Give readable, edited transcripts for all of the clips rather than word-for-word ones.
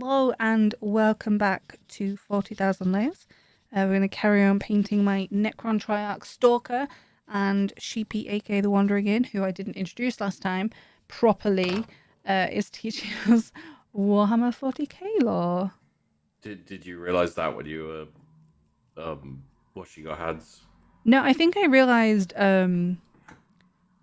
Hello and welcome back to 40,000 Layers. We're going to carry on painting my Necron Triarch Stalker and Sheepy, aka the Wandering Inn, who I didn't introduce last time properly, is teaching us Warhammer 40k lore. Did you realize that when you were washing your hands? No, I think I realized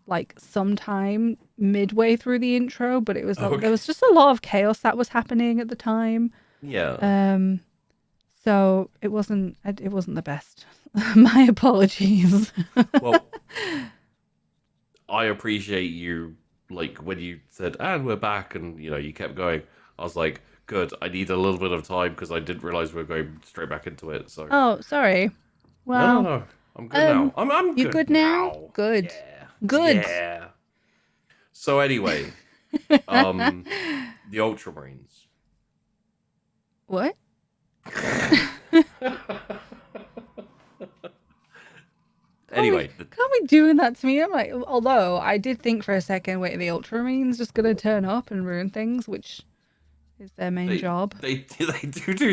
like sometime midway through the intro, but it was Okay. there was just a lot of chaos that was happening at the time. Yeah. So it wasn't the best. My apologies. Well, I appreciate you, like, when you said, and we're back, and, you kept going. I was like, good, I need a little bit of time, because I didn't realize we were going straight back into it, so... Oh, sorry. Well, No. I'm good now. I'm you good now? Good. Yeah. Good. Yeah. So anyway, the Ultramarines. What? Anyway, can't be doing that to me. I'm like, although I did think for a second, wait, the Ultramarines just gonna turn up and ruin things, which is their main job. They do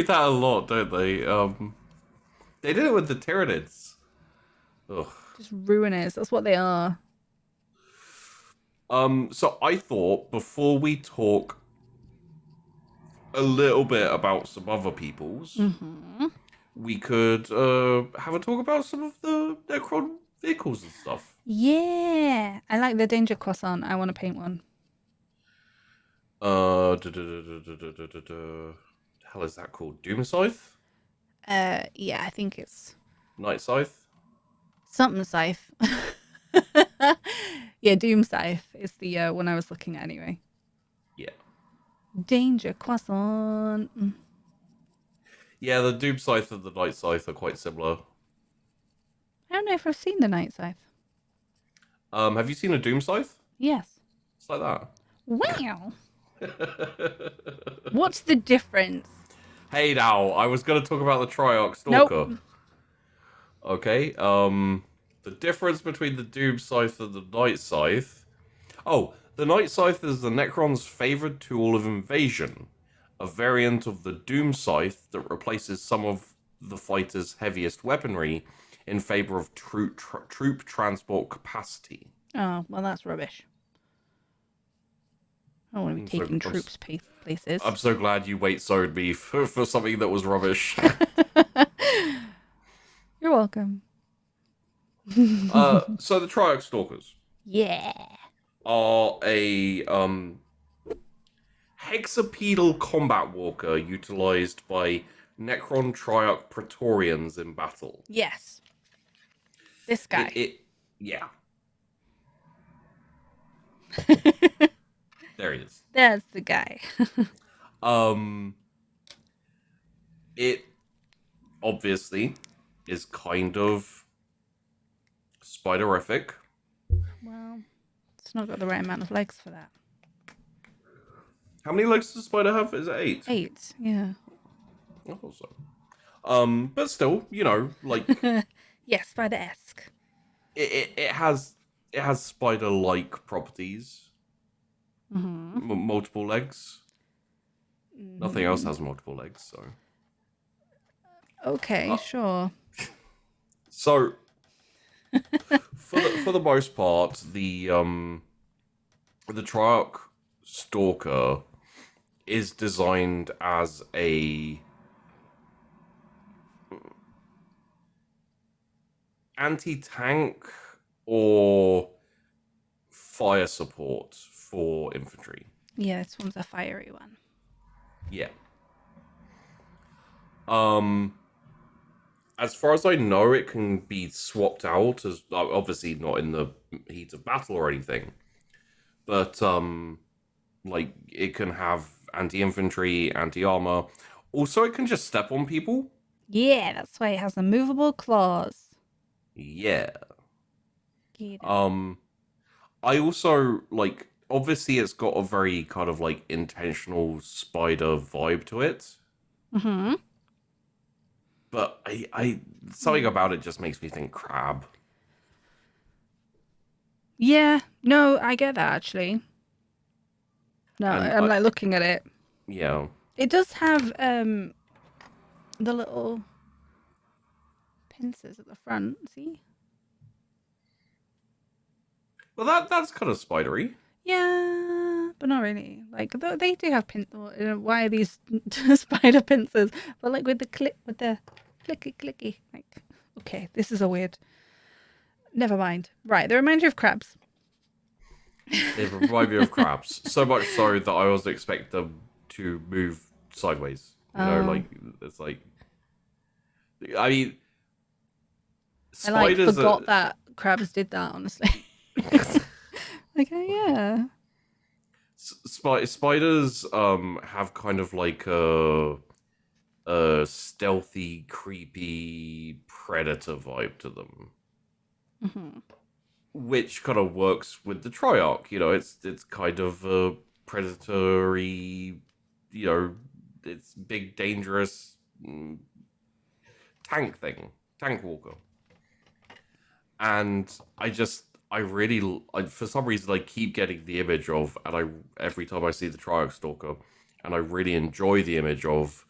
that a lot, don't they? They did it with the Tyranids. Ugh. Just ruiners. That's what they are. So I thought before we talk a little bit about some other people's, we could have a talk about some of the Necron vehicles and stuff. Yeah, I like the danger croissant. I want to paint one. The hell is that called? Doom Scythe? Yeah, I think it's Night Scythe? something scythe. Yeah, Doom Scythe is the one I was looking at anyway. Yeah. Danger croissant. Yeah, the Doom Scythe and the Night Scythe are quite similar. I don't know if I've seen the Night Scythe. Have you seen a Doom Scythe? Yes. It's like that. Wow. What's the difference? Hey now, I was going to talk about the Triarch Stalker. Nope. Okay, the difference between the Doom Scythe and the Night Scythe... Oh, the Night Scythe is the Necron's favoured tool of invasion, a variant of the Doom Scythe that replaces some of the fighter's heaviest weaponry in favour of troop transport capacity. Oh, well, that's rubbish. I don't want to be taking troops places. I'm so glad you wait-sewed me for something that was rubbish. You're welcome. So the Triarch Stalkers. Yeah. Are a hexapedal combat walker utilized by Necron Triarch Praetorians in battle. Yes. This guy. Yeah. There he is. That's the guy. It obviously is kind of spiderific. Well, it's not got the right amount of legs for that. How many legs does a spider have? Is it 8? 8, yeah. I thought so. But still, like yeah, spider-esque. It has spider-like properties. Multiple legs. Nothing else has multiple legs, so. Okay, sure. So, for the most part, the Triarch Stalker is designed as a anti-tank or fire support for infantry. Yeah, this one's a fiery one. Yeah. As far as I know, it can be swapped out as obviously not in the heat of battle or anything, but like it can have anti-infantry, anti-armor. Also, it can just step on people. Yeah, that's why it has the movable claws. Yeah. I also like. Obviously, it's got a very kind of like intentional spider vibe to it. But I something about it just makes me think crab. Yeah, no, I get that actually. No, I'm like looking at it. Yeah. It does have the little pincers at the front. See? Well, that's kind of spidery. Yeah, but not really. Like they do have why are these spider pincers? But like with the clicky clicky. Like, okay, this is a weird. Never mind. Right, they remind you of crabs. They remind me of crabs. So much so that I always expect them to move sideways. You know, like it's like. I mean, I like spiders are. forgot that crabs did that. Honestly. Like, yeah. Spiders have kind of like a stealthy, creepy predator vibe to them, Mm-hmm. which kind of works with the Triarch. You know, it's kind of a predatory, you know, it's big, dangerous tank walker, and I really, for some reason, I keep getting the image of, and every time I see the Triarch Stalker, and I really enjoy the image of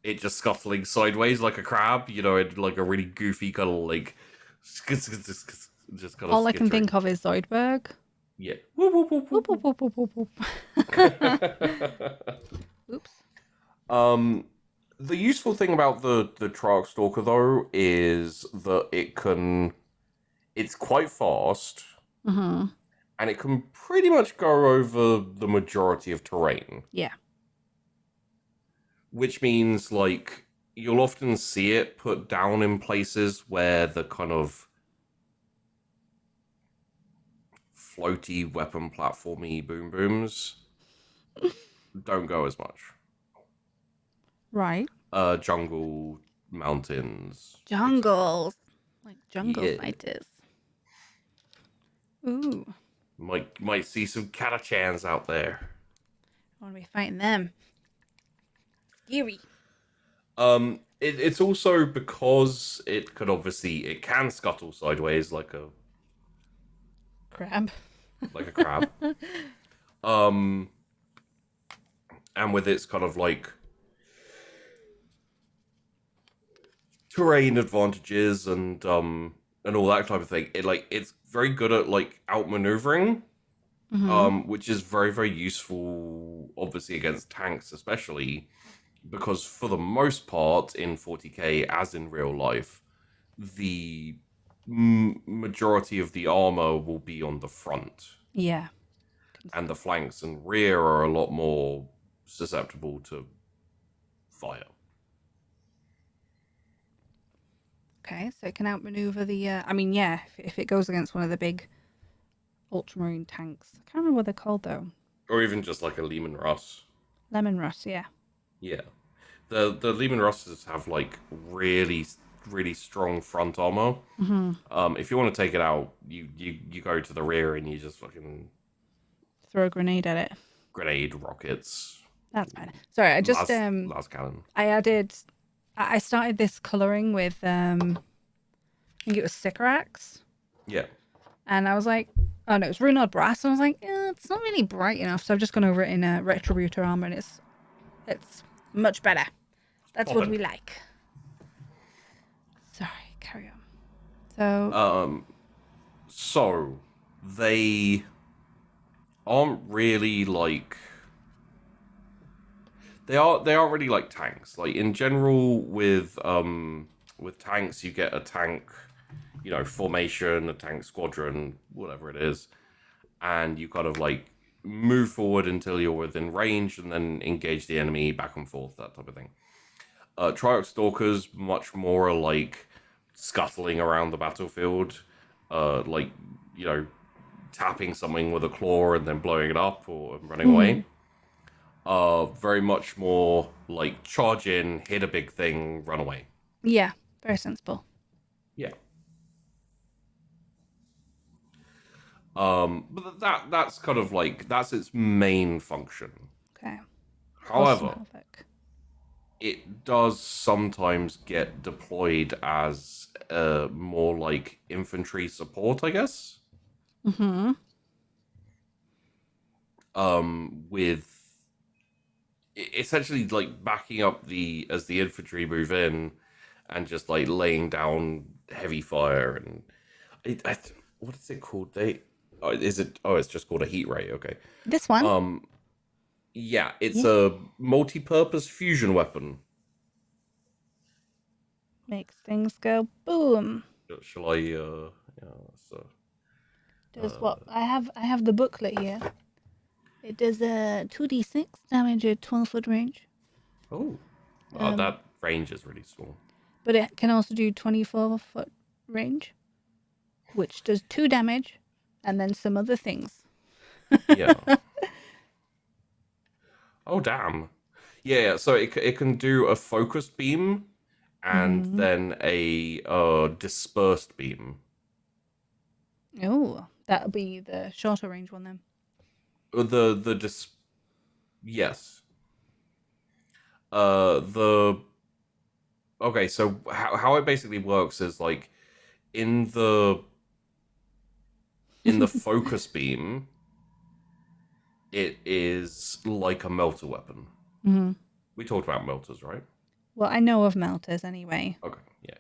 it just scuttling sideways like a crab, you know, in like a really goofy kind of like, just kind of All I can skittering. think of is Zoidberg. Yeah. Whoop, whoop, whoop, Whoop, whoop, whoop, whoop, whoop, whoop. Oops. The useful thing about the Triarch Stalker though is that it's quite fast, Mm-hmm. and it can pretty much go over the majority of terrain. Yeah. Which means, like, you'll often see it put down in places where the kind of floaty weapon platformy boom booms don't go as much. Right. Jungle, mountains. Jungles. Like jungle Yeah. fighters. Ooh. Might see some Catachans out there. I want to be fighting them. Scary. It's also because it can scuttle sideways like a Crab. crab. And with its kind of like terrain advantages and all that type of thing, it's very good at like outmaneuvering, which is very, very useful, obviously against tanks, especially because for the most part in 40k, as in real life, the majority of the armor will be on the front. Yeah. And the flanks and rear are a lot more susceptible to fire. Okay, so it can outmaneuver the. I mean, yeah, if it goes against one of the big ultramarine tanks. I can't remember what they're called though. Or even just like a Lehman Russ. Lemon Russ, yeah. Yeah. The Lehman Russes have like really, really strong front armor. Mm-hmm. If you want to take it out, you go to the rear and you just fucking Throw a grenade at it. grenade rockets. That's fine. Sorry, I just last cannon. I started this colouring with I think it was Sycorax. Yeah. And I was like, oh no, it's Runod Brass. And I was like, it's not really bright enough, so I've just gone over it in a Retributor armor, and it's much better. That's what we like. Sorry, carry on. So they aren't really like they aren't really like tanks. Like in general with tanks you get a tank, you know, formation, a tank squadron, whatever it is, and you kind of like move forward until you're within range and then engage the enemy back and forth, that type of thing. Triarch Stalkers much more like scuttling around the battlefield, like, you know, tapping something with a claw and then blowing it up or running away. Very much more like charge in, hit a big thing, run away. Yeah, very sensible. Yeah. But that's kind of like that's its main function. Okay. However, it does sometimes get deployed as more like infantry support, I guess. Mm-hmm. With essentially like backing up as the infantry move in, and just like laying down heavy fire. And what is it called? Is it? Oh, it's just called a heat ray. Okay. This one. Um, yeah, it's Yeah. a multi-purpose fusion weapon. Makes things go boom. Shall I? Yeah. So. Does what? I have the booklet here. It does a 2d6 damage at 12-foot range. Oh, Um, that range is really small. but it can also do 24-foot range, which does 2 damage, and then some other things. Yeah. Oh, damn. Yeah. So it can do a focused beam, and Mm. then a dispersed beam. Oh, that'll be the shorter range one then. The dis Yes. The Okay. So how it basically works is like in the focus beam, it is like a melter weapon. Mm-hmm. We talked about melters, right? Well, I know of melters anyway. Okay. Yeah.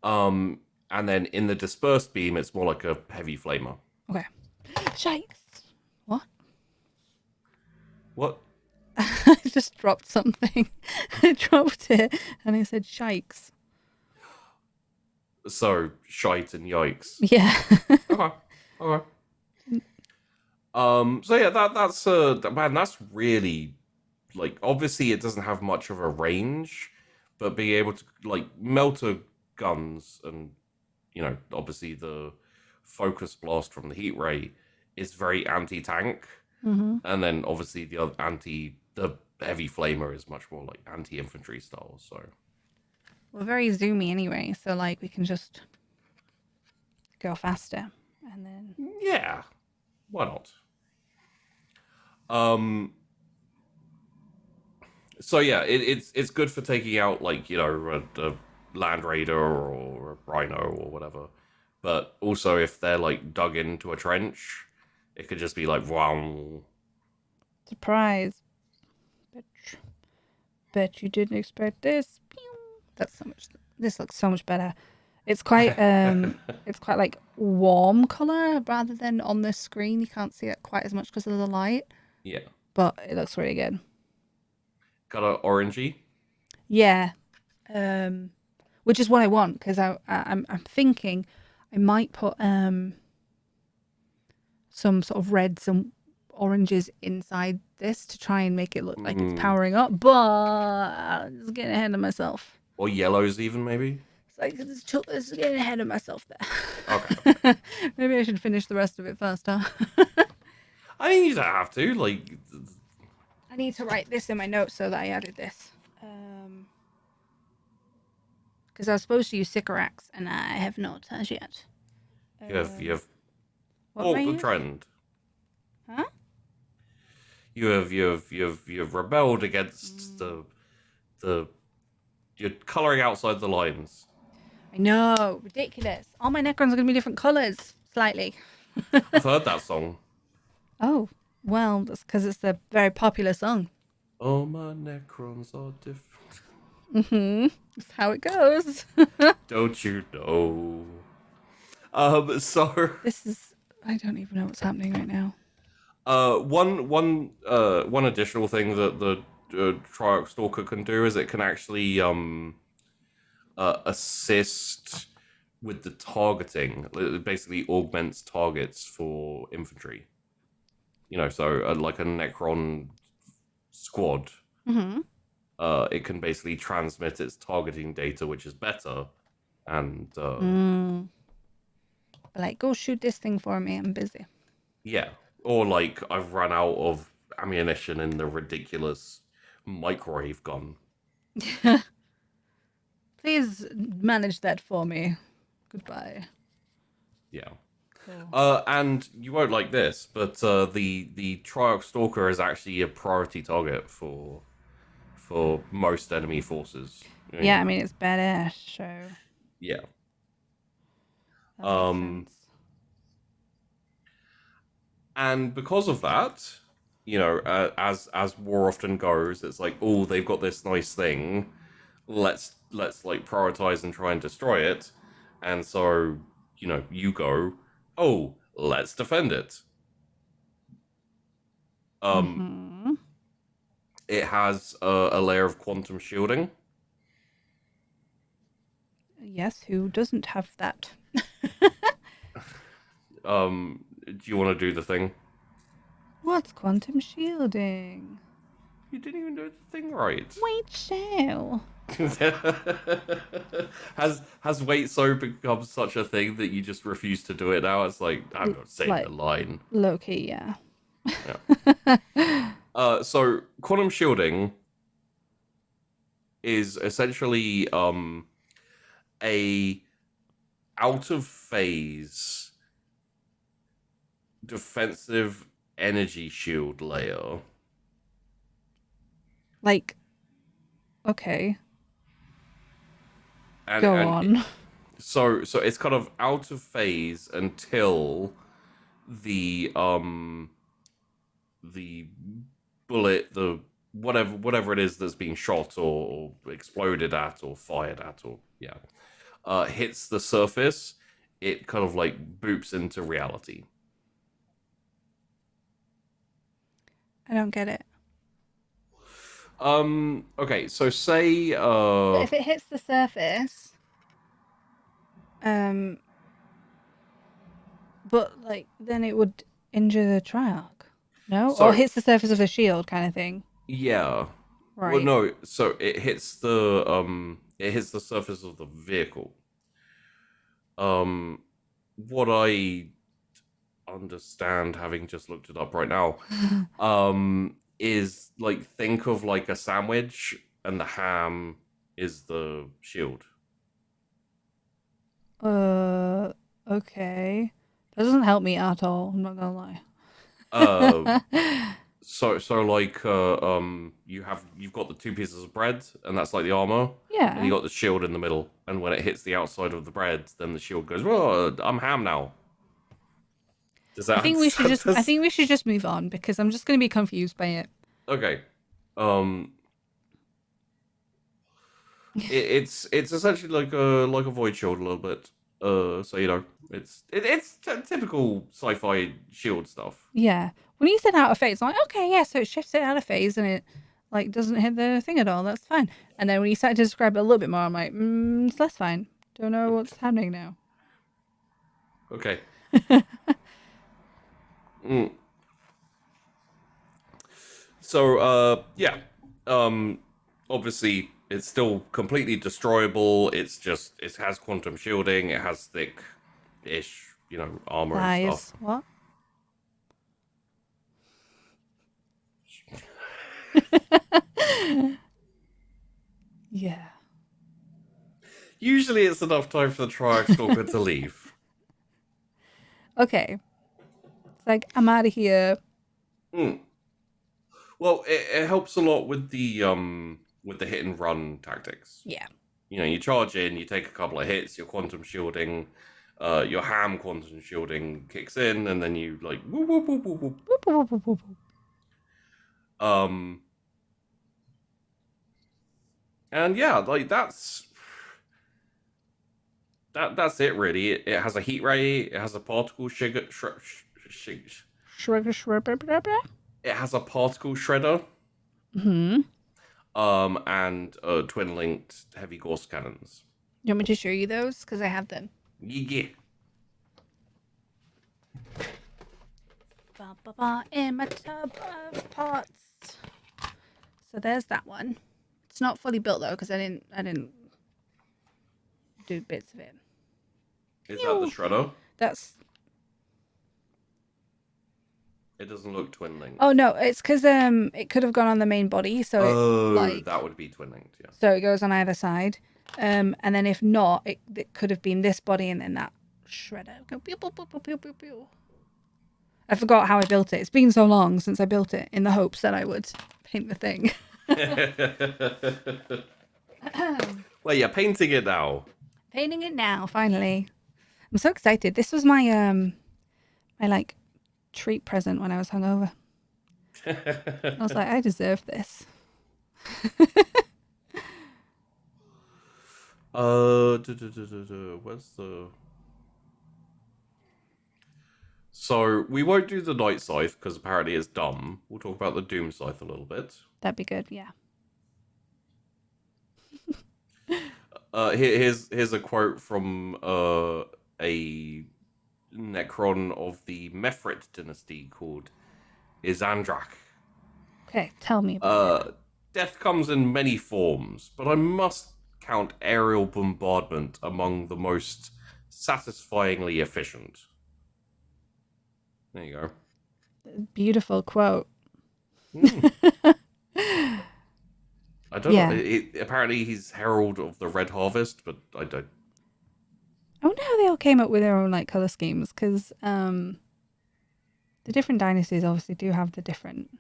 And then in the dispersed beam, it's more like a heavy flamer. Okay. Shikes. What? What? I just dropped something. I dropped it and I said shikes. So shite and yikes. Yeah. Okay. Okay. So yeah, man, that's really like obviously it doesn't have much of a range, but being able to like melter guns and obviously the focus blast from the heat ray is very anti-tank, Mm-hmm. and then obviously the heavy flamer is much more like anti-infantry style. So We're very zoomy anyway, so like we can just go faster and then. yeah, why not? Um. So yeah, it's good for taking out like a land raider or a rhino or whatever, but also if they're like dug into a trench, it could just be like wow. Surprise. Bet you didn't expect this. Pew. That's so much. This looks so much better. It's quite it's quite like warm color rather than on the screen. You can't see it quite as much because of the light, Yeah, but it looks really good. got a orangey. Yeah, which is what I want because I'm thinking I might put some sort of reds and oranges inside this to try and make it look like it's powering up, but I'm just getting ahead of myself. Or yellows even maybe. It's like it's getting ahead of myself there. Okay. Maybe I should finish the rest of it first, huh? I mean, you don't have to like. I need to write this in my notes so that I added this. Because I was supposed to use Sycorax and I have not as yet. You have What am I the using? trend. Huh? You have rebelled against the you're coloring outside the lines. I know, ridiculous. All my Necrons are going to be different colours, slightly. I've heard that song. Oh, well, that's because it's a very popular song. All my Necrons are different. Mm-hmm. That's how it goes. Don't you know? So This is... I don't even know what's happening right now. one additional thing that the Triarch Stalker can do is it can actually assist with the targeting. It basically augments targets for infantry. So like a Necron squad, Mm-hmm. it can basically transmit its targeting data, which is better. And Like, go shoot this thing for me. I'm busy. yeah, or like I've run out of ammunition in the ridiculous microwave gun. Please manage that for me. Goodbye. Yeah. Cool. And you won't like this, but the Triarch Stalker is actually a priority target for most enemy forces. Yeah, I mean, it's badass, so... Yeah. That makes sense. And because of that, as war often goes, it's like, oh, they've got this nice thing. Let's like prioritize and try and destroy it. And so, you go, oh, let's defend it. Um, Mm-hmm. it has a layer of quantum shielding. Yes, who doesn't have that? Do you want to do the thing? What's quantum shielding? You didn't even do the thing right. Wait, so. has weight so become such a thing that you just refuse to do it now? It's like, I'm not saying Like, the line. low key, yeah. So quantum shielding is essentially a out of phase defensive energy shield layer. Like, okay. Go on. So it's kind of out of phase until the bullet, the whatever it is that's being shot or exploded at or fired at or hits the surface. It kind of like boops into reality. I don't get it. Okay, so say But if it hits the surface, but like then it would injure the Triarch, no? So, or hits the surface of the shield, kind of thing. yeah. Right. Well, no. So it hits the surface of the vehicle. What I understand, having just looked it up right now, is like, think of like a sandwich, and the ham is the shield. Okay. That doesn't help me at all. I'm not gonna lie. So like you've got the two pieces of bread, and that's like the armor. Yeah. And you got the shield in the middle, and when it hits the outside of the bread, then the shield goes, "Well, I'm ham now." Does that? I think we should just move on because I'm just gonna be confused by it. Okay. It's essentially like a void shield a little bit. So it's typical sci-fi shield stuff. Yeah. When you said out of phase, I'm like, okay, yeah, so it shifts it out of phase and it like doesn't hit the thing at all. That's fine. And then when you started to describe it a little bit more, I'm like, it's less fine. Don't know what's happening now. Okay. So yeah. Obviously it's still completely destroyable. It's just, it has quantum shielding, it has thick-ish, armor and stuff. What? Yeah. Usually it's enough time for the Triarch Stalker to leave. Okay. It's like, I'm out of here. Well, it helps a lot with the hit and run tactics. Yeah. You charge in, you take a couple of hits, your quantum shielding, your ham quantum shielding kicks in, and then you like whoop whoop whoop whoop whoop. Whoop, whoop, whoop, whoop, whoop. And yeah, like that's it really. It has a heat ray, it has a particle it has a particle shredder. Mm-hmm. And twin linked heavy gauss cannons. You want me to show you those? Because I have them. Yeah. Ba, ba, ba, in my tub of parts. So there's that one. It's not fully built though, because I didn't do bits of it. Is that the shredder? That's. It doesn't look twin linked. Oh no, it's because it could have gone on the main body, so that would be twin linked, yeah. So it goes on either side, and then if not, it could have been this body and then that shredder. Go pew, pew, pew, pew, pew, pew, pew. I forgot how I built it. It's been so long since I built it, in the hopes that I would paint the thing. Well, you're painting it now. Painting it now, finally. I'm so excited. This was my my like treat present when I was hungover. I was like, I deserve this. Where's the... So, we won't do the Night Scythe, because apparently it's dumb. We'll talk about the Doom Scythe a little bit. That'd be good, yeah. Here's a quote from a Necron of the Mefrit dynasty called Izandrak. Okay, tell me about it. Death comes in many forms, but I must count aerial bombardment among the most satisfyingly efficient. There you go. Beautiful quote. I don't know. Apparently he's Herald of the Red Harvest, but I don't... I wonder how they all came up with their own like color schemes, because the different dynasties obviously do have the different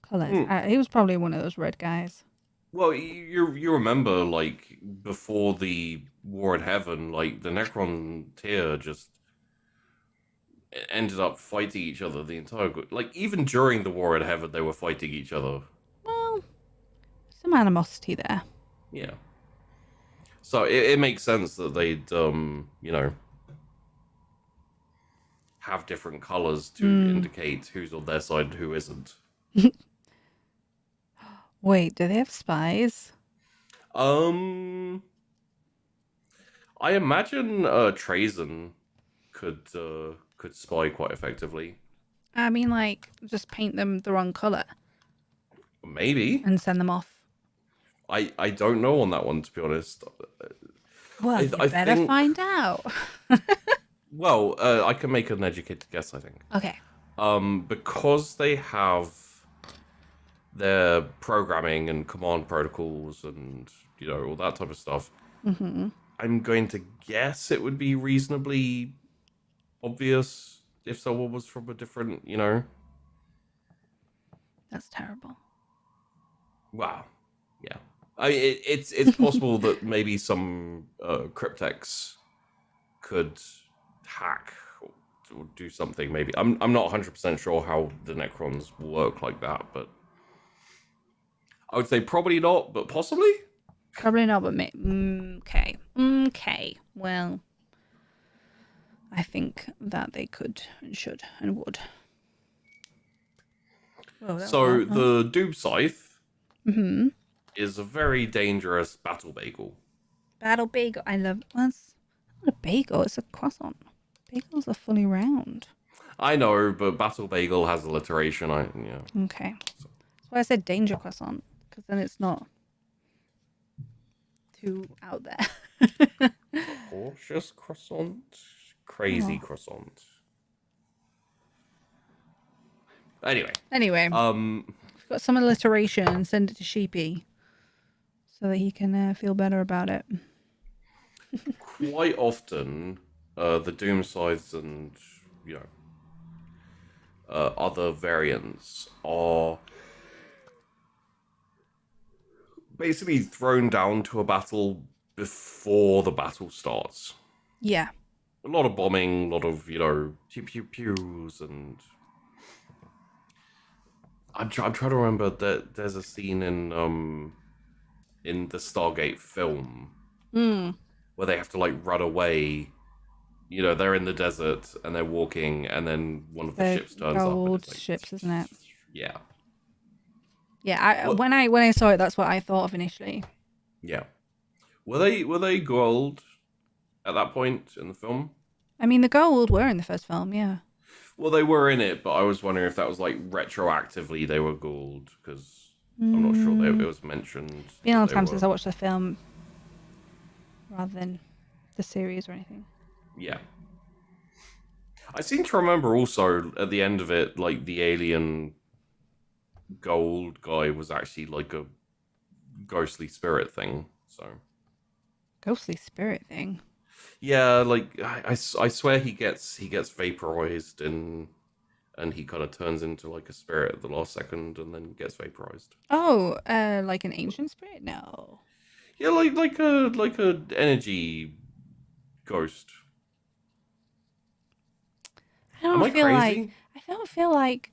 colors. He was probably one of those red guys. Well, you remember, like, before the War in Heaven, like, the Necron tier just ended up fighting each other the entire... Like, even during the War in Heaven, they were fighting each other. Well, some animosity there. Yeah. So it makes sense that they'd, have different colors to indicate who's on their side and who isn't. Wait, do they have spies? I imagine Trazen could spy quite effectively. I mean, like, just paint them the wrong color Maybe. and send them off. I don't know on that one, to be honest. Well, you better find out. Well, I can make an educated guess, I think. Okay. Because they have their programming and command protocols and, all that type of stuff, I'm going to guess it would be reasonably obvious if someone was from a different, That's terrible. Wow. Yeah. It's possible that maybe some cryptex could hack or do something. Maybe I'm not 100% sure how the Necrons work like that, but I would say probably not, but possibly. Probably not, but okay. Okay. Well, I think that they could and should and would. So the Doom Scythe is a very dangerous battle bagel. Battle bagel. I love. Well, it's not a bagel. It's a croissant. Bagels are fully round. I know, but battle bagel has alliteration. Okay. That's why I said danger croissant, because then it's not too out there. Cautious croissant, crazy croissant. Anyway, we've got some alliteration. Send it to Sheepy so that he can feel better about it. Quite often, the Doom Scythes and other variants are basically thrown down to a battle before the battle starts. Yeah. A lot of bombing, a lot of pew pew pews, and I'm trying to remember that there's a scene in the Stargate film where they have to run away. They're in the desert and they're walking, and then one of the ships turns up. Gold ships, isn't it? Yeah. Yeah. When I saw it, that's what I thought of initially. Yeah. Were they gold at that point in the film? I mean, the gold were in the first film, yeah. Well, they were in it, but I was wondering if that was retroactively they were gold, because I'm not sure it was mentioned. Been a long time since I watched the film rather than the series or anything. Yeah. I seem to remember also at the end of it, the alien gold guy was actually a ghostly spirit thing. So. Ghostly spirit thing. Yeah, I swear he gets vaporized and he kind of turns into a spirit at the last second and then gets vaporized. Oh, like an ancient spirit? No. Yeah, like a energy ghost. I don't don't I feel crazy? like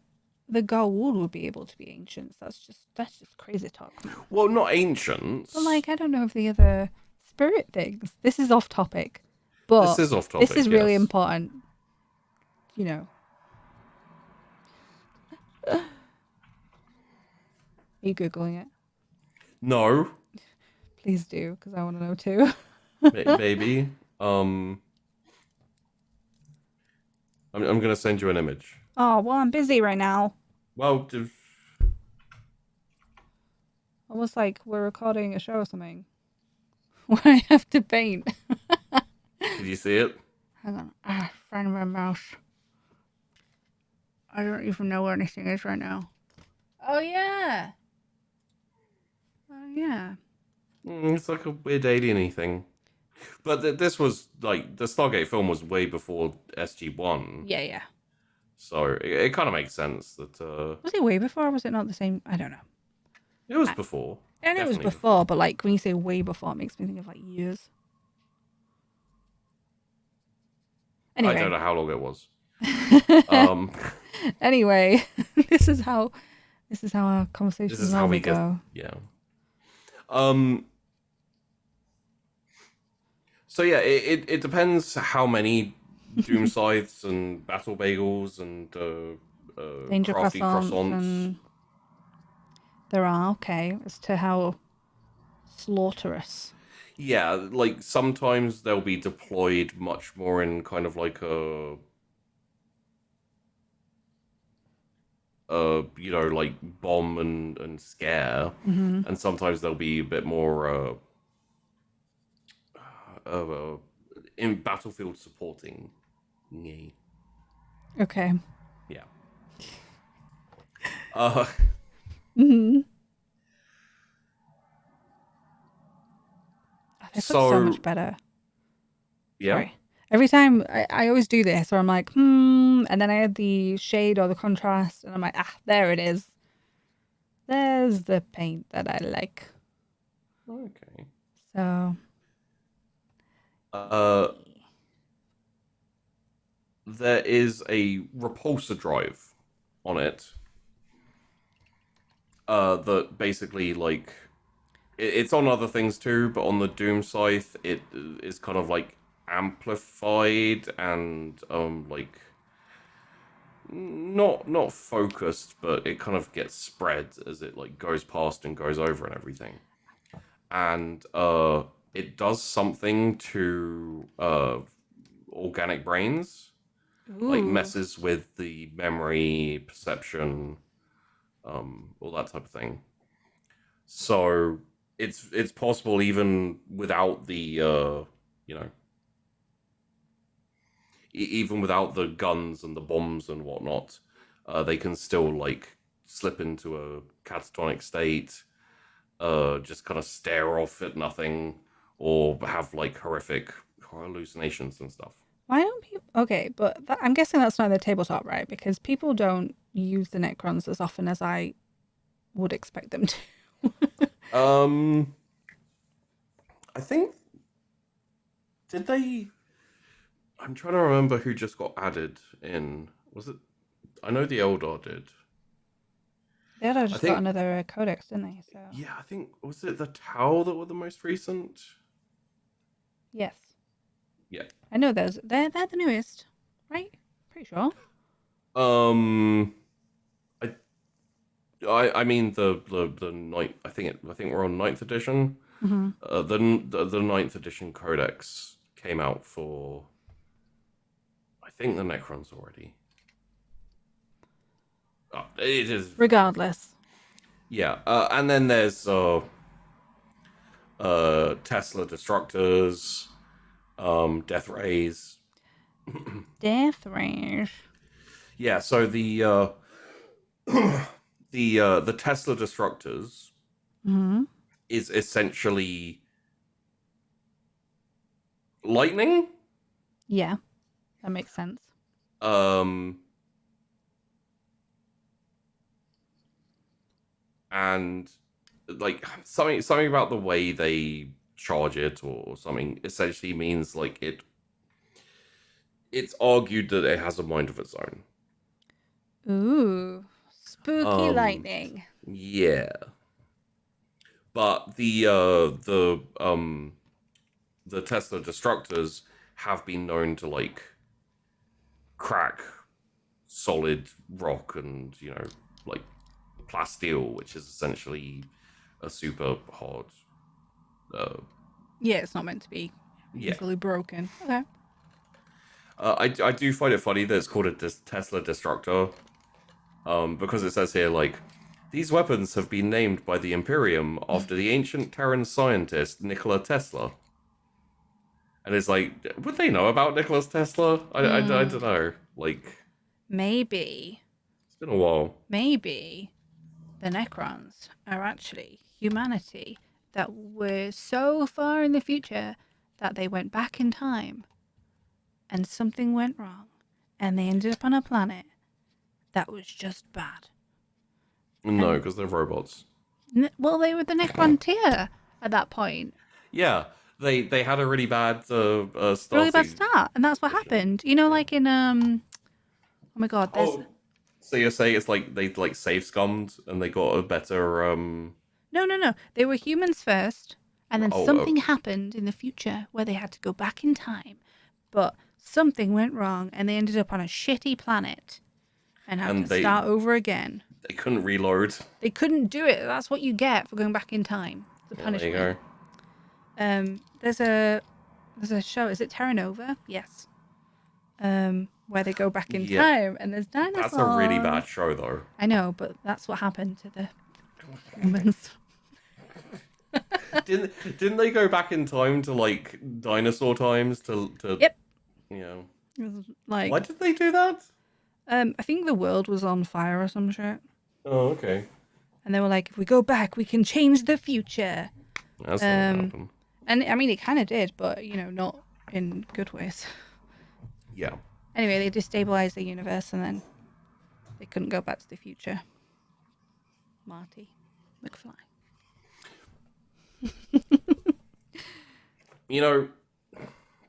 the Goa'uld would be able to be ancients. That's just crazy talk, man. Well, not But ancients. like, I don't know if the other spirit things. This is off topic, This but is off this topic, is really yes. important. You know. Are you googling it? No, Please do, because I want to know too. maybe. I'm gonna send you an image. Oh well, I'm busy right now. Well, Almost like we're recording a show or something. Where I have to paint. did you see it? Hang on. Find my mouse. I don't even know where anything is right now. Oh yeah. Oh yeah. It's like a weird alien-y thing. But this was like the Stargate film was way before SG-1, Yeah, yeah. so it kind of makes sense that Was it way before or was it not the same? I don't know. it was before. And it was Definitely before, but like when you say way before, it makes me think of like years. I don't Anyway. know how long it was. Um, Anyway, this is how our conversations this is how normally we get. go. Yeah. Um. So yeah, it depends how many doom scythes and battle bagels and Danger crafty croissants croissants. and there are, okay, as to how slaughterous. Yeah, like sometimes they'll be deployed much more in kind of like like bomb and scare, Mm-hmm. and sometimes they'll be a bit more uh, in battlefield supporting. Yeah. Okay. Yeah. Uh, Mm-hmm. Oh, this looks so much so better. yeah. Sorry. Every time I always do this where I'm like, and then I add the shade or the contrast and I'm like, there it is. There's the paint that I like. Okay. So There is a repulsor drive on it. That basically like it's on other things too, but on the Doom Scythe, it is kind of like amplified and like not focused, but it kind of gets spread as it like goes past and goes over and everything. And it does something to organic brains, like ooh. messes with the memory, perception, all that type of thing. So it's possible even without the you know even without the guns and the bombs and whatnot, they can still like slip into a catatonic state, just kind of stare off at nothing, or have like horrific hallucinations and stuff. Why don't people? Okay, but I'm guessing that's not the tabletop, right? Because people don't use the Necrons as often as I would expect them to. Um, I think did they? I'm trying to remember who just got added in. Was it? I know the Eldar did. They had I just got think. another codex, didn't they? So Yeah, I think was it the Tau that were the most recent? yes, Yeah. I know those. They're the newest, right? Pretty sure. Um, I mean the ninth. I think we're on ninth edition. Mm-hmm. The ninth edition codex came out for. I think the Necrons already. Oh, it is. Regardless. Yeah, and then there's Tesla Destructors, Death Rays. Death Range. Yeah, so the Tesla Destructors Mm-hmm. is essentially lightning. Yeah, that makes sense. Um, and like something about the way they charge it or something essentially means like it's argued that it has a mind of its own. Ooh, spooky Um, lightning. yeah, but the Tesla Destructors have been known to like crack solid rock and like plasteel, which is essentially a super hard. Uh, Yeah, it's not meant to be yeah, easily broken. Okay. I do find it funny that it's called a Tesla Destructor, because it says here like these weapons have been named by the Imperium after the ancient Terran scientist Nikola Tesla. And it's like, would they know about Nikola Tesla? I don't know. Like, Maybe, it's been a while. maybe the Necrons are actually humanity that were so far in the future that they went back in time and something went wrong and they ended up on a planet that was just bad. No, And because they're robots. well, they were the Necron tier at that point. Yeah, they had a really bad Really bad starting start, and that's what position. happened. You know, Yeah. like in oh my god, there's Oh, so you're saying it's like they like save scummed and they got a better no. They were humans first, and then oh something happened in the future where they had to go back in time, but something went wrong, and they ended up on a shitty planet and had to and start over again. they couldn't reload. They couldn't do it. That's what you get for going back in time. The Yeah, there you punishment. go. There's a show. Is it Terra Nova? Yes. Where they go back in Yeah, time and there's dinosaurs. that's a really bad show though. I know, but that's what happened to the humans. Didn't they go back in time to like dinosaur times to Yep. you know It was like, why did they do that? I think the world was on fire or some shit. Oh, okay. And they were like, if we go back, we can change the future. That's not gonna happen. And I mean, it kind of did, but, not in good ways. Yeah. Anyway, they destabilized the universe and then they couldn't go back to the future. Marty McFly.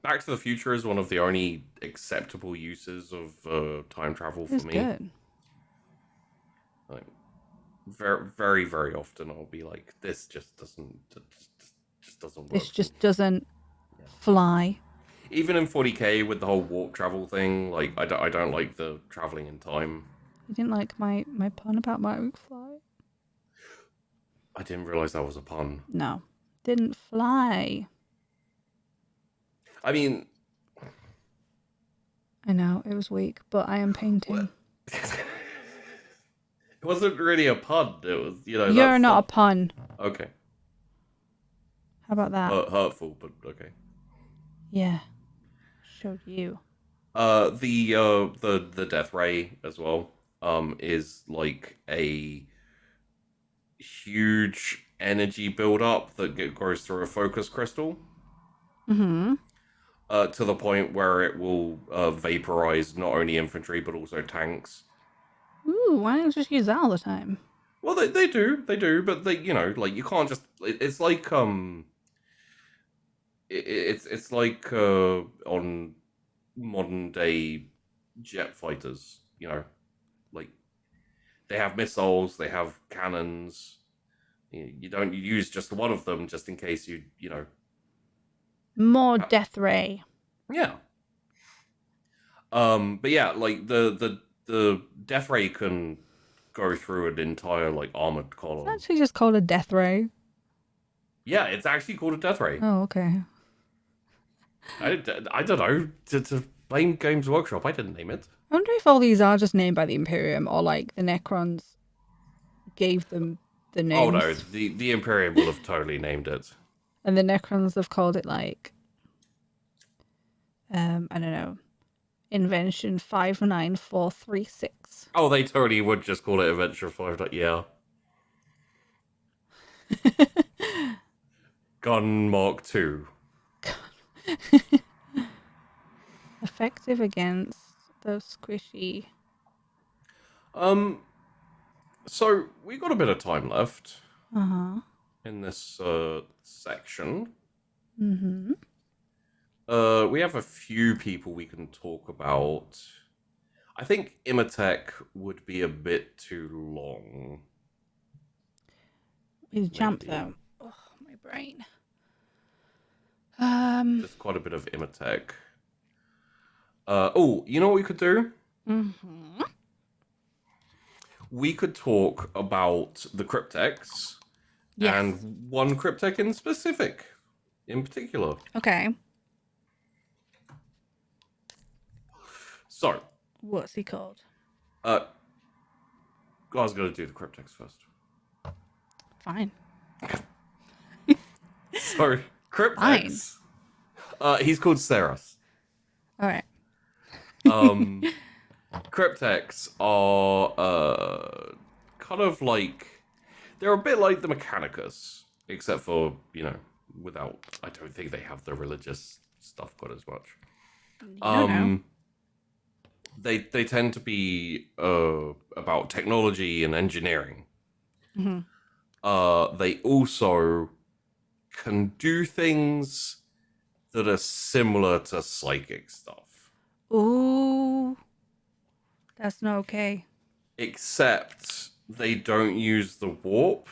Back to the Future is one of the only acceptable uses of time travel for It was me. good. Like, very, very, very often I'll be like, this just doesn't work. This just doesn't fly. Even in 40k with the whole warp travel thing, like I don't like the traveling in time. You didn't like my pun about Marty McFly? I didn't realize that was a pun. No. Didn't fly. I mean, I know, it was weak, but I am painting. it wasn't really a pun. It was, You're not a pun. Okay. How about that? Hurtful, but okay. Yeah. Showed you. The death ray as well is like a huge energy build up that goes through a focus crystal. Mm-hmm. To the point where it will vaporize not only infantry but also tanks. Ooh, why don't you just use that all the time? Well, they do, but they, like you can't just. It's like it's like on modern day jet fighters, like they have missiles, they have cannons. You don't use just one of them just in case you know. More death ray. Yeah. But yeah, like the death ray can go through an entire like armored column. It's actually just called a death ray. Yeah, it's actually called a death ray. Oh, okay. I don't know. To blame Games Workshop, I didn't name it. I wonder if all these are just named by the Imperium or like the Necrons gave them the names. Oh no, the Imperium will have totally named it. And the Necrons have called it like, I don't know, Invention 59436. Oh, they totally would just call it Adventure 5. Yeah. Gun Mark II. Effective against the squishy. So we got a bit of time left. Uh-huh. In this section. Mm-hmm. We have a few people we can talk about. I think Imatech would be a bit too long. With jump Maybe. though. Oh, my brain. There's quite a bit of Imatech. Oh, you know what we could do? Mm-hmm. We could talk about the Cryptex Yes. and one Cryptech in particular. Okay. So, What's he called? I was going to do the Cryptex first. Fine. So, Fine. Cryptex. He's called Ceros. All right. Um, Cryptex are kind of like they're a bit like the Mechanicus, except for without. I don't think they have the religious stuff quite as much. You don't know. They tend to be about technology and engineering. Mm-hmm. They also can do things that are similar to psychic stuff. Ooh. That's not okay. Except they don't use the warp.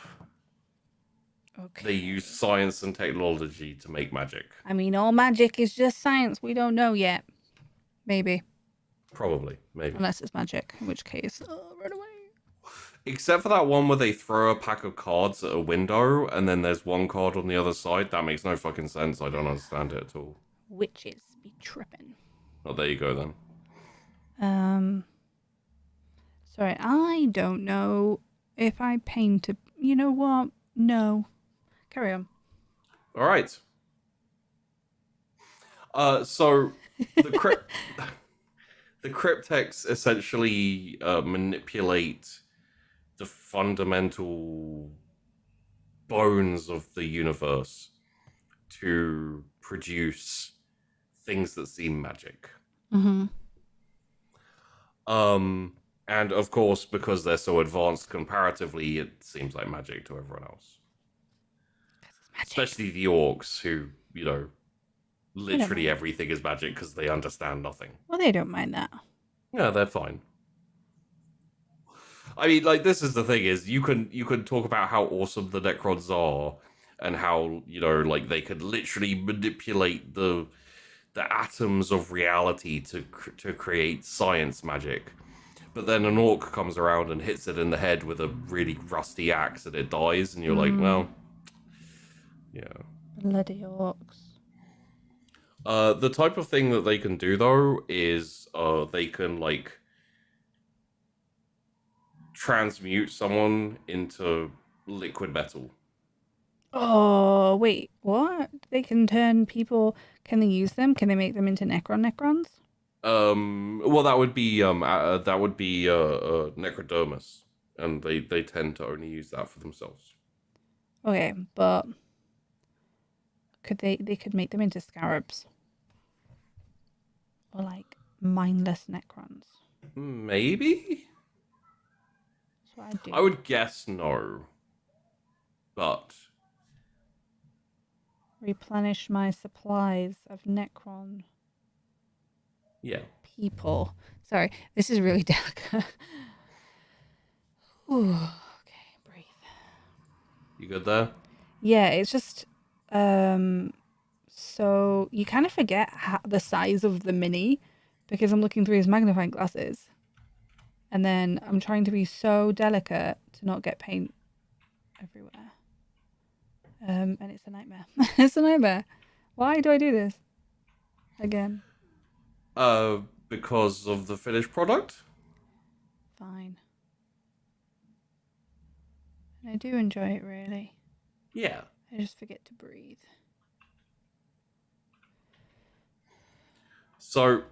Okay. They use science and technology to make magic. I mean, all magic is just science. We don't know yet. Maybe. Probably, maybe. Unless it's magic, in which case, run away. Except for that one where they throw a pack of cards at a window and then there's one card on the other side. That makes no fucking sense. I don't understand it at all. Witches be tripping. Oh, there you go then. Sorry, I don't know if I painted. You know what? No. Carry on. All right. So the the cryptex essentially manipulate the fundamental bones of the universe to produce things that seem magic. Mm-hmm. And of course, because they're so advanced comparatively, it seems like magic to everyone else. Magic. Especially the orcs, who, literally everything is magic because they understand nothing. Well, they don't mind that. Yeah, they're fine. I mean, like, this is the thing: is you can talk about how awesome the Necrons are, and how like they could literally manipulate the atoms of reality to create science magic. But then an orc comes around and hits it in the head with a really rusty axe, and it dies, and you're like, well, yeah. Bloody orcs. The type of thing that they can do though is they can like transmute someone into liquid metal. Oh, wait, what? They can turn people. Can they use them? Can they make them into Necrons? Well, that would be Necrodermis, and they tend to only use that for themselves. Okay, but could they could make them into scarabs? Or like mindless Necrons? Maybe? That's what I'd do. I would guess no. But Replenish my supplies of Necron yeah. people. Sorry, this is really delicate. Ooh, okay, breathe. You good there? Yeah, it's just so you kind of forget the size of the mini because I'm looking through his magnifying glasses, and then I'm trying to be so delicate to not get paint everywhere. And it's a nightmare. It's a nightmare. Why do I do this again? Because of the finished product? Fine. And I do enjoy it, really. Yeah. I just forget to breathe. So,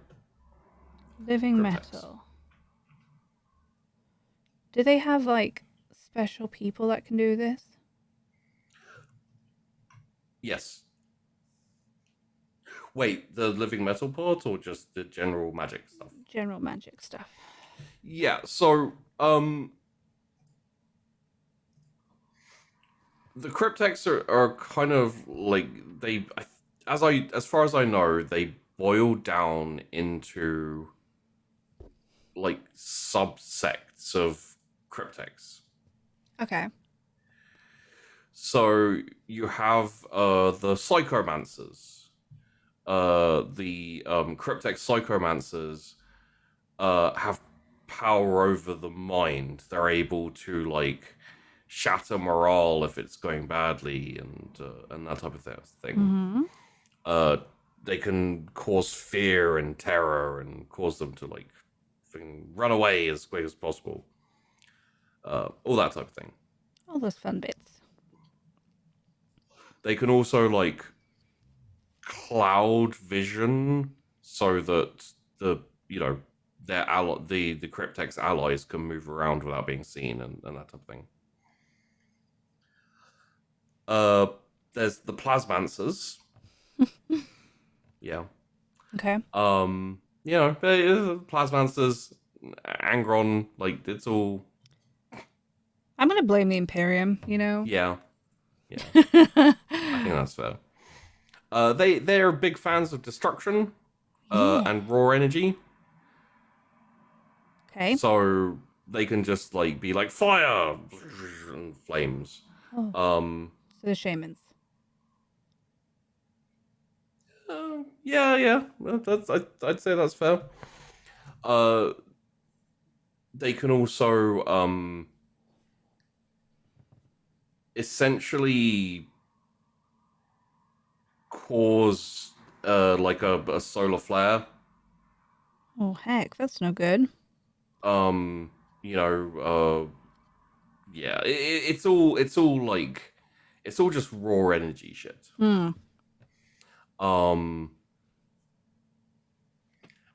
Living Cryptex. metal. Do they have, like, special people that can do this? Yes. Wait, the living metal part or just the general magic stuff? General magic stuff. Yeah, so, the cryptex are kind of like, as far as I know, they boil down into like subsects of cryptex. Okay. So you have the psychomancers. The cryptex psychomancers have power over the mind. They're able to like shatter morale if it's going badly, and that type of thing. Mm-hmm. Uh, they can cause fear and terror and cause them to like run away as quick as possible. All that type of thing. All those fun bits. They can also like cloud vision so that their the cryptex allies can move around without being seen and that type of thing. There's the plasmancers. Yeah. Okay. Plasmancers, Angron, like it's all. I'm gonna blame the Imperium. Yeah. I think that's fair. They're big fans of destruction, Yeah. and raw energy. Okay. So they can just like be like fire and flames. Oh. So the shamans. Yeah. I'd say that's fair. They can also essentially cause like a solar flare. Oh heck, that's no good. Yeah, it's all like it's all just raw energy shit. Hmm.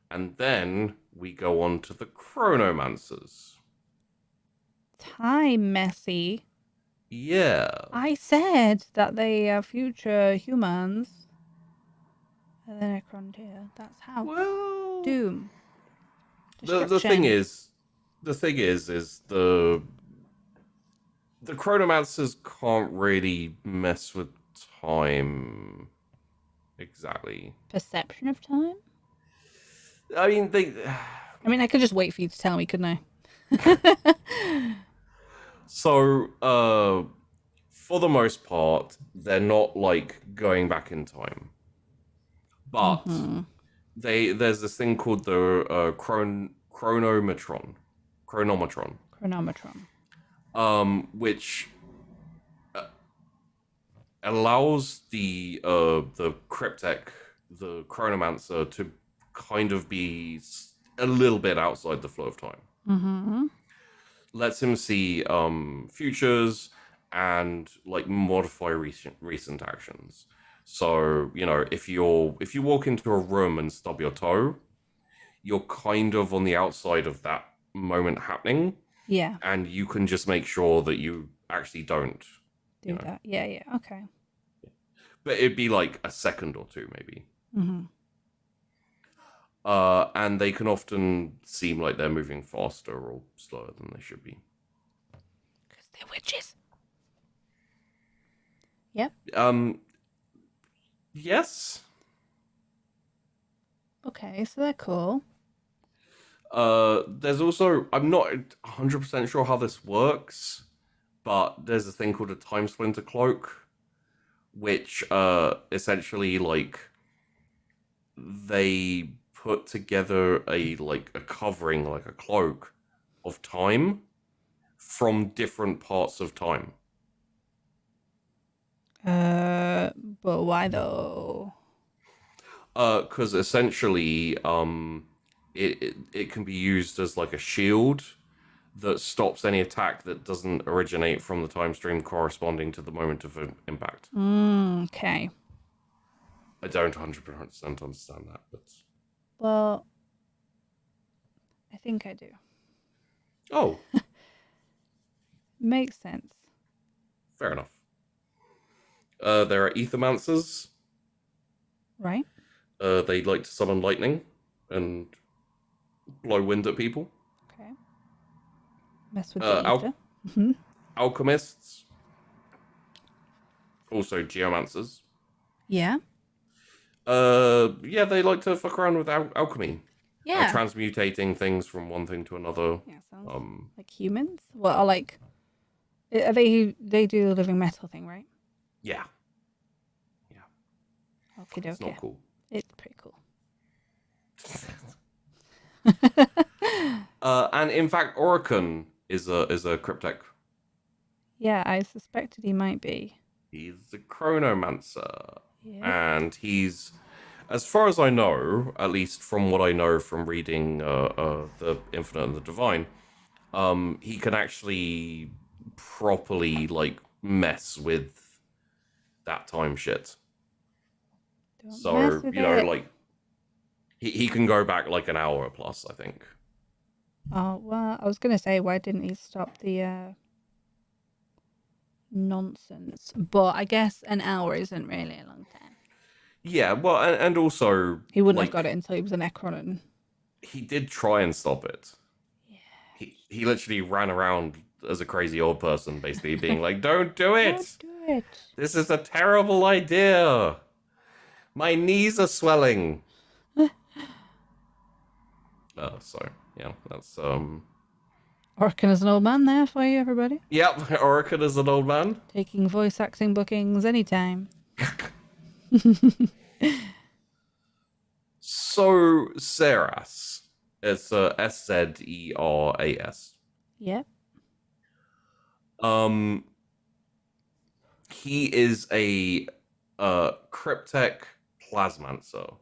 And then we go on to the Chronomancers. Time messy. Yeah. I said that they are future humans. The Necron Tier. That's how. Well, Doom. the thing is the Chronomancers can't really mess with time exactly. Perception of time? I mean, I could just wait for you to tell me, couldn't I? So, for the most part, they're not like going back in time, but there's this thing called the chronometron, Chronometron. which allows the cryptech, the chronomancer, to kind of be a little bit outside the flow of time. Mm-hmm. Lets him see futures and like modify recent actions. So if you walk into a room and stub your toe, you're kind of on the outside of that moment happening. Yeah. And you can just make sure that you actually don't do that. Yeah. Okay. But it'd be like a second or two, maybe. Mm-hmm. And they can often seem like they're moving faster or slower than they should be. Because they're witches. Yep. Yes. Okay, so they're cool. There's also, I'm not 100% sure how this works, but there's a thing called a time splinter cloak, which essentially like they put together a covering, like a cloak of time from different parts of time. But why though? Because essentially, it can be used as like a shield that stops any attack that doesn't originate from the time stream corresponding to the moment of impact. Okay. I don't 100% understand that, but... Well, I think I do. Oh. Makes sense. Fair enough. There are Ethermancers. Right. They like to summon lightning and blow wind at people. Okay. Mess with the ether. Alchemists. Also Geomancers. Yeah. Yeah, they like to fuck around with alchemy. Yeah. Transmutating things from one thing to another. Yeah, sounds Um, like humans. What are like? Are they do the living metal thing, right? yeah, Okay, it's not dokie. cool. It's pretty cool. And in fact, Oricon is a cryptech. Yeah, I suspected he might be. He's a Chronomancer, Yeah. and he's, as far as I know, at least from what I know from reading the Infinite and the Divine, he can actually properly like mess with that time shit. Don't mess So with you know, it. like he can go back like an hour plus, I think. Oh well, I was gonna say why didn't he stop the nonsense? But I guess an hour isn't really a long time. Yeah, well, and also He wouldn't have like got it until he was a Necron. And... he did try and stop it. Yeah. He literally ran around as a crazy old person, basically being like, "Don't do it! Don't do it. This is a terrible idea. My knees are swelling." So yeah, that's Orkin is an old man there for you, everybody. Yep, Oricon is an old man. Taking voice acting bookings anytime. So Seras, it's Seras. Yep. He is a cryptech plasmancer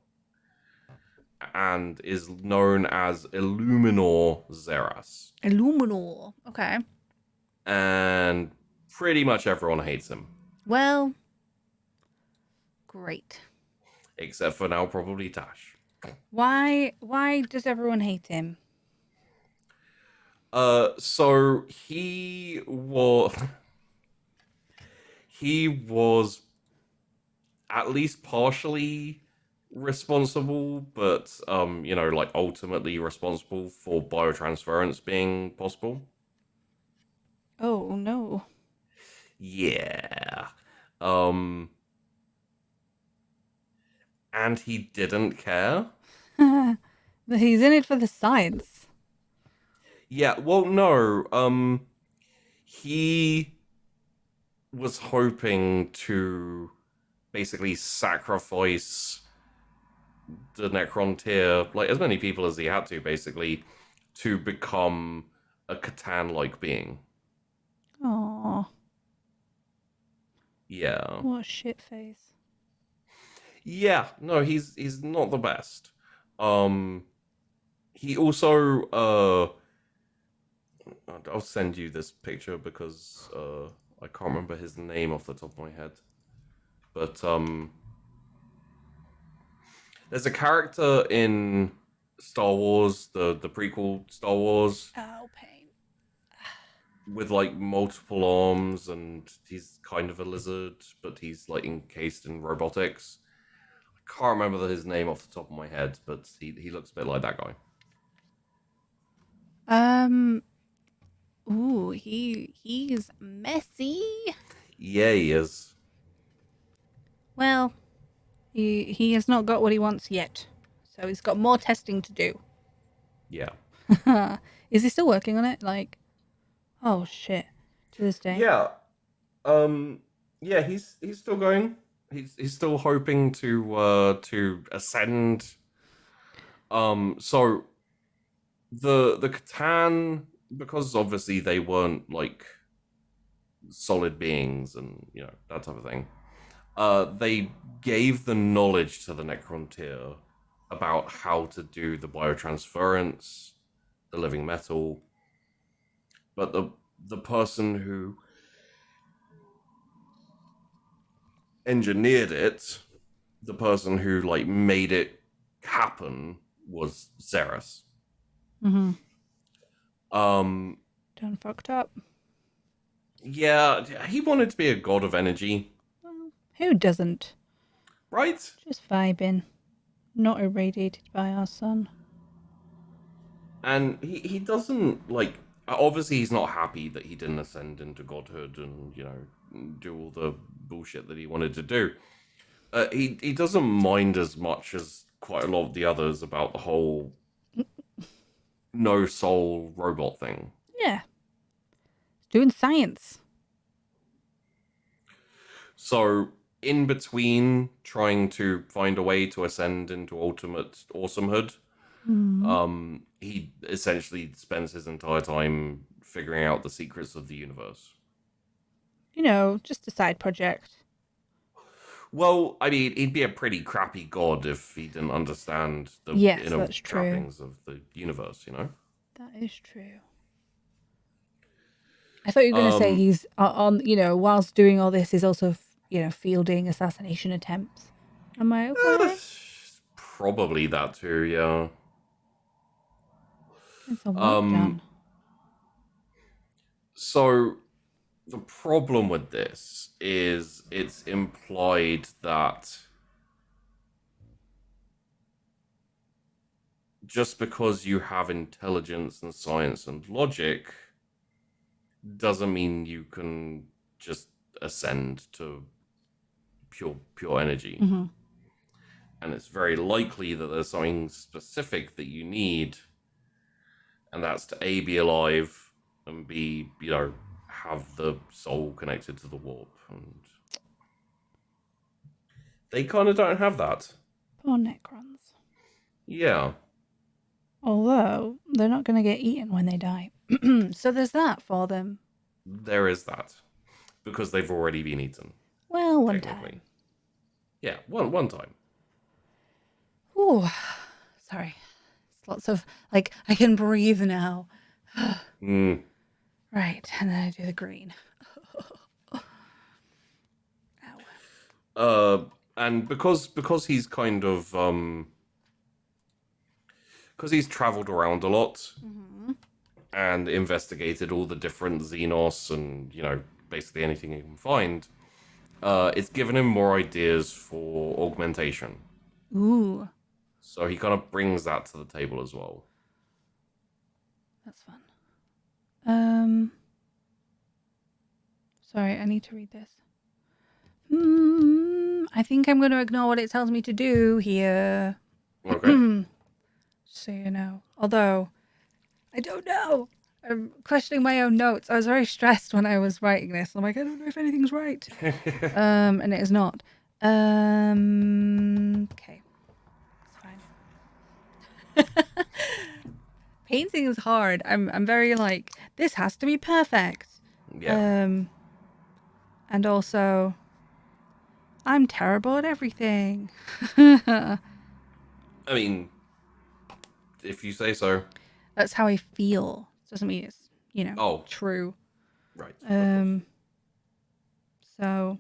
and is known as Illuminor Xeras. Illuminor. Okay. And pretty much everyone hates him. Well, great. Except for now, probably Tash. Why does everyone hate him? So he was at least partially responsible, but you know, like ultimately responsible for biotransference being possible. Oh no. Yeah. And he didn't care. He's in it for the science. Yeah, well no, he was hoping to basically sacrifice the Necron tier, like as many people as he had to, basically, to become a Catan-like being. Aww. Yeah. What a shit face. Yeah, no, he's not the best. He also I'll send you this picture because I can't remember his name off the top of my head. But there's a character in Star Wars, the prequel Star Wars, Oh, pain. with like multiple arms, and he's kind of a lizard, but he's like encased in robotics. I can't remember his name off the top of my head, but he looks a bit like that guy. Ooh, he's messy. Yeah, he is. Well, he has not got what he wants yet. So he's got more testing to do. Yeah. Is he still working on it? Like, oh shit. To this day. Yeah. Yeah, he's still going. He's still hoping to ascend. So the Catan, because obviously they weren't like solid beings and you know that type of thing. They gave the knowledge to the Necron tier about how to do the biotransference, the living metal, but the person who engineered it, the person who like made it happen was Xeras. Mm-hmm. Done fucked up. Yeah, he wanted to be a god of energy. Well, who doesn't? Right? Just vibing. Not irradiated by our sun. And he doesn't, like, obviously he's not happy that he didn't ascend into godhood and, you know, do all the bullshit that he wanted to do. He doesn't mind as much as quite a lot of the others about the whole no soul robot thing. Yeah. Doing science. So, in between trying to find a way to ascend into ultimate awesomehood, he essentially spends his entire time figuring out the secrets of the universe. You know, just a side project. Well, I mean, he'd be a pretty crappy god if he didn't understand the Yes, inner that's true. trappings of the universe, you know? That is true. I thought you were going to say he's on, you know, whilst doing all this, he's also, you know, fielding assassination attempts. Am I okay? Probably that too, yeah. It's some work done. So the problem with this is it's implied that just because you have intelligence and science and logic doesn't mean you can just ascend to pure energy. Mm-hmm. And it's very likely that there's something specific that you need, and that's to A, be alive, and B, you know, have the soul connected to the warp. And they kind of don't have that. Poor Necrons. Yeah. Although, they're not going to get eaten when they die. So there's that for them. There is that. Because they've already been eaten. Well, one time. Yeah, one time. Ooh, sorry. It's lots of, like, I can breathe now. Right, and then I do the green. Ow. And because he's kind of because he's traveled around a lot and investigated all the different xenos and, you know, basically anything he can find, it's given him more ideas for augmentation. Ooh. So he kind of brings that to the table as well. That's fun. Sorry, I need to read this. I think I'm going to ignore what it tells me to do here. Okay. So you know. Although, I don't know. I'm questioning my own notes. I was very stressed when I was writing this. I'm like, I don't know if anything's right. And it is not. Okay. It's fine. Painting is hard. I'm very like, this has to be perfect. Yeah. And also, I'm terrible at everything. I mean, if you say so. That's how I feel. Doesn't mean it's, you know, true. Right. So,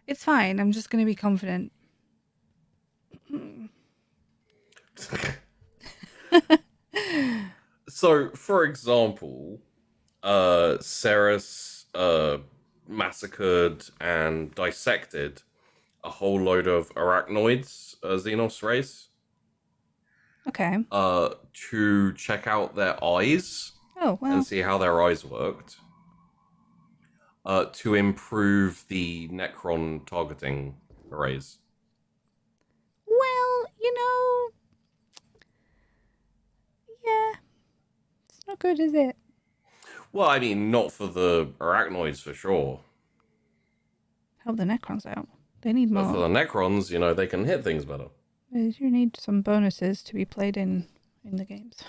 it's fine. I'm just going to be confident. So, for example, Ceres massacred and dissected a whole load of arachnoids, xenos race. Okay. To check out their eyes. Oh, well. And see how their eyes worked. To improve the Necron targeting arrays. Well, you know, yeah, it's not good, is it? Well, I mean, not for the arachnoids for sure. Help the Necrons out. They need more. But for the Necrons, you know, they can hit things better. You need some bonuses to be played in the games.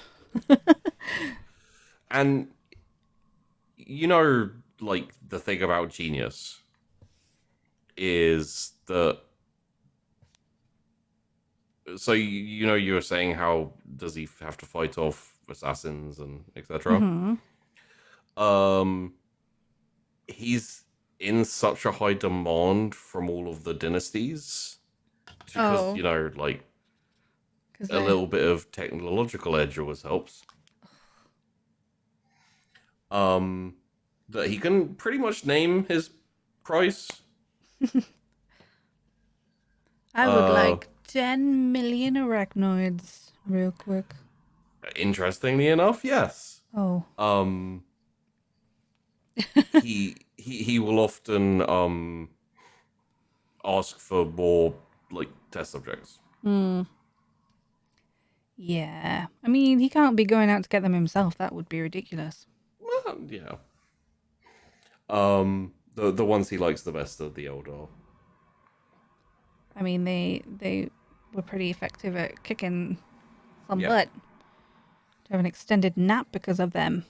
And, you know, like, the thing about Genius is that... So, you know, you were saying how does he have to fight off assassins and etc. He's in such a high demand from all of the dynasties because, you know, like, a little bit of technological edge always helps. That he can pretty much name his price. I would like 10 million arachnoids, real quick. Interestingly enough, yes. Oh. He will often ask for more like test subjects. Hmm. Yeah. I mean, he can't be going out to get them himself. That would be ridiculous. Well, yeah. The ones he likes the best are the Eldar. I mean, they were pretty effective at kicking some Yeah. butt. To have an extended nap because of them.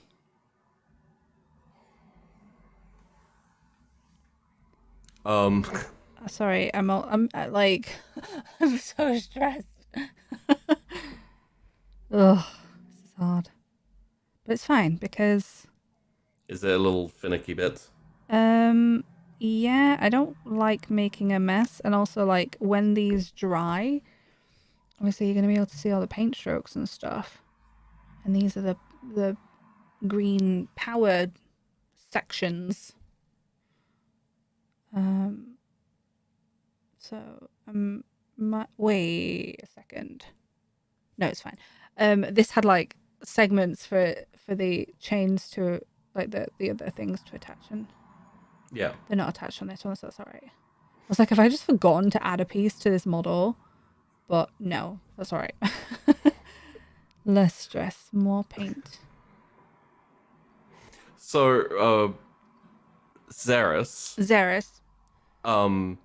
Um, Sorry, I'm like, I'm so stressed. Ugh, this is hard, but it's fine because, is it a little finicky bit? um, yeah, I don't like making a mess, and also like when these dry, obviously you're gonna be able to see all the paint strokes and stuff, and these are the green powered sections. Um, so wait a second. No, it's fine. This had like segments for the chains to like the other things to attach, and Yeah. they're not attached on this one, so that's all right. I was like, have I just forgotten to add a piece to this model? But no, that's all right. Less stress, more paint. So, Xeris, Xeris. um,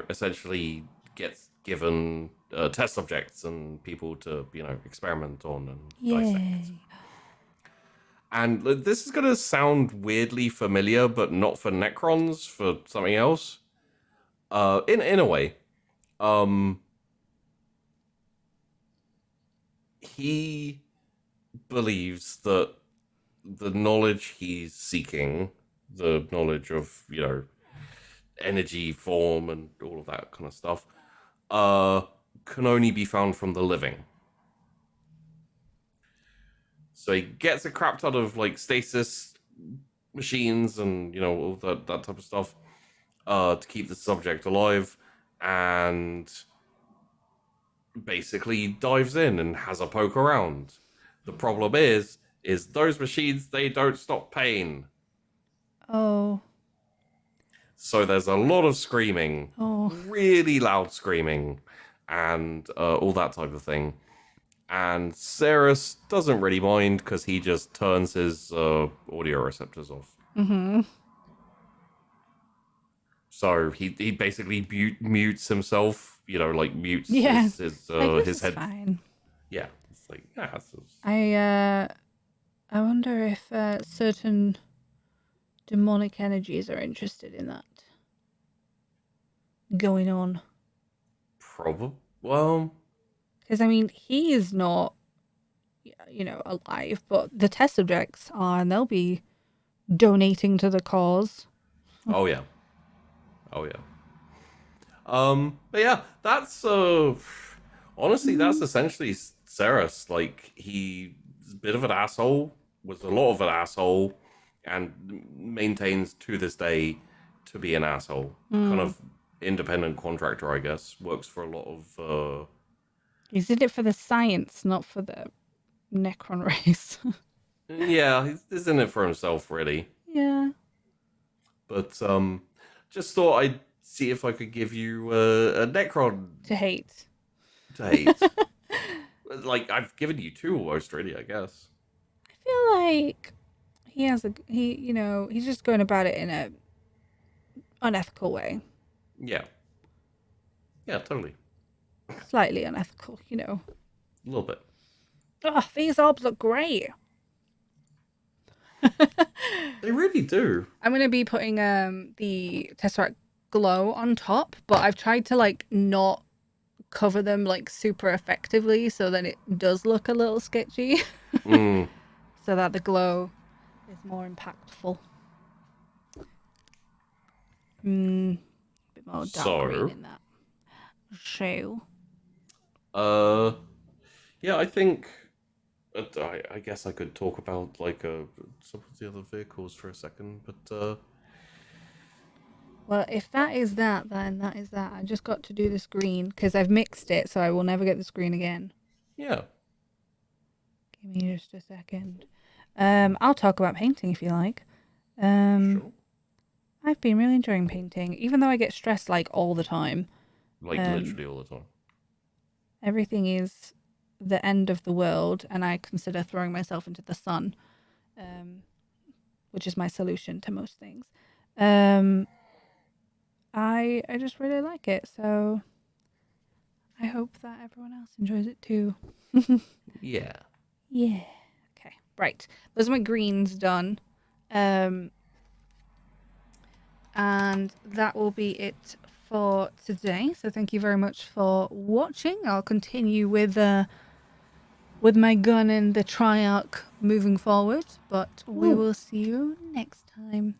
essentially gets given test subjects and people to, experiment on and dissect. Yay. And this is going to sound weirdly familiar, but not for Necrons, for something else. In a way, um, he believes that the knowledge he's seeking, the knowledge of energy, form, and all of that kind of stuff, can only be found from the living. So he gets a crap ton of like stasis machines and all that type of stuff to keep the subject alive, and basically dives in and has a poke around. The problem is those machines, they don't stop pain. Oh. So there's a lot of screaming, Oh. really loud screaming, and all that type of thing. And Ceres doesn't really mind because he just turns his audio receptors off. Mm-hmm. So he basically mutes himself, like mutes Yeah. his Like this his is head. fine. Yeah, it's like I wonder if certain demonic energies are interested in that going on. probably well. Because, I mean, he is not, alive, but the test subjects are, and they'll be donating to the cause. Oh yeah, oh yeah. But yeah, that's honestly, that's essentially Ceres. Like he's a bit of an asshole, was a lot of an asshole, and maintains to this day to be an asshole. Kind of independent contractor, I guess. Works for a lot of. He's in it for the science, not for the Necron race. Yeah, he's in it for himself, really. Yeah. But just thought I'd see if I could give you a Necron To hate. to hate. Like I've given you two almost, really. I guess. I feel like he's just going about it in a unethical way. Yeah. Yeah, totally. Slightly unethical, A little bit. Oh, these orbs look great. They really do. I'm gonna be putting the Tesseract glow on top, but I've tried to like not cover them like super effectively so that it does look a little sketchy. Mm. So that the glow is more impactful. A bit more dark green in that. So Yeah, I think. I guess I could talk about like some of the other vehicles for a second, but well, if that is that, then that is that. I just got to do this green because I've mixed it, so I will never get this green again. yeah. Give me just a second. I'll talk about painting if you like. Sure. I've been really enjoying painting, even though I get stressed like all the time. Like Um, literally all the time. Everything is the end of the world, and I consider throwing myself into the sun, um, which is my solution to most things. I just really like it, so I hope that everyone else enjoys it too. Yeah. Yeah. Okay. Right. Those are my greens done. And that will be it for today. So thank you very much for watching. I'll continue with my gun and the Triarch moving forward, but we will see you next time.